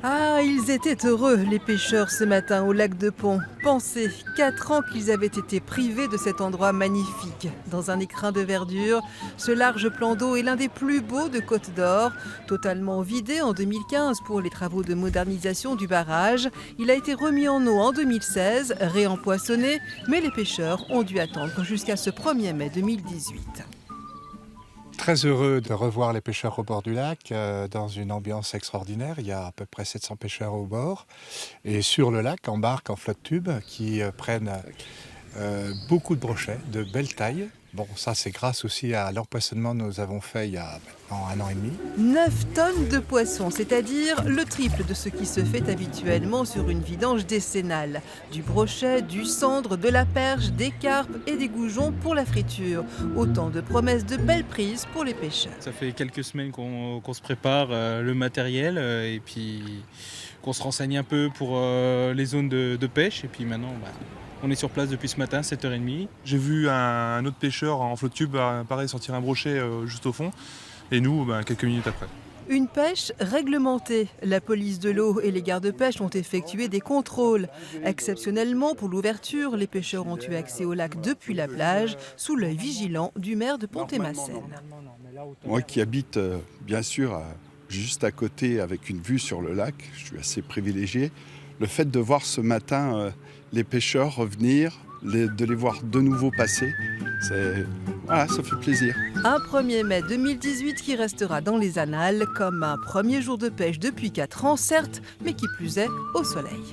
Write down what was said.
Ah, ils étaient heureux, les pêcheurs, ce matin au lac de Pont. Pensez, 4 ans qu'ils avaient été privés de cet endroit magnifique. Dans un écrin de verdure, ce large plan d'eau est l'un des plus beaux de Côte d'Or. Totalement vidé en 2015 pour les travaux de modernisation du barrage, il a été remis en eau en 2016, réempoissonné, mais les pêcheurs ont dû attendre jusqu'à ce 1er mai 2018. Très heureux de revoir les pêcheurs au bord du lac, dans une ambiance extraordinaire. Il y a à peu près 700 pêcheurs au bord. Et sur le lac, en barque, en flotte tube, qui prennent beaucoup de brochets de belle taille. Bon, ça c'est grâce aussi à l'empoisonnement que nous avons fait il y a maintenant 1 an et demi. 9 tonnes de poissons, c'est-à-dire le triple de ce qui se fait habituellement sur une vidange décennale. Du brochet, du cendre, de la perche, des carpes et des goujons pour la friture. Autant de promesses de belles prises pour les pêcheurs. Ça fait quelques semaines qu'on se prépare le matériel et puis qu'on se renseigne un peu pour les zones de pêche. Et puis maintenant, on est sur place depuis ce matin, 7h30. J'ai vu un autre pêcheur en flotte tube, pareil, sortir un brochet juste au fond. Et nous, quelques minutes après. Une pêche réglementée. La police de l'eau et les gardes-pêche ont effectué des contrôles. Exceptionnellement, pour l'ouverture, les pêcheurs ont eu accès au lac depuis la plage, sous l'œil vigilant du maire de Pont-et-Massène. Moi qui habite bien sûr juste à côté avec une vue sur le lac, je suis assez privilégié. Le fait de voir ce matin les pêcheurs revenir, de les voir de nouveau passer, ça fait plaisir. Un 1er mai 2018 qui restera dans les annales comme un premier jour de pêche depuis 4 ans, certes, mais qui plus est au soleil.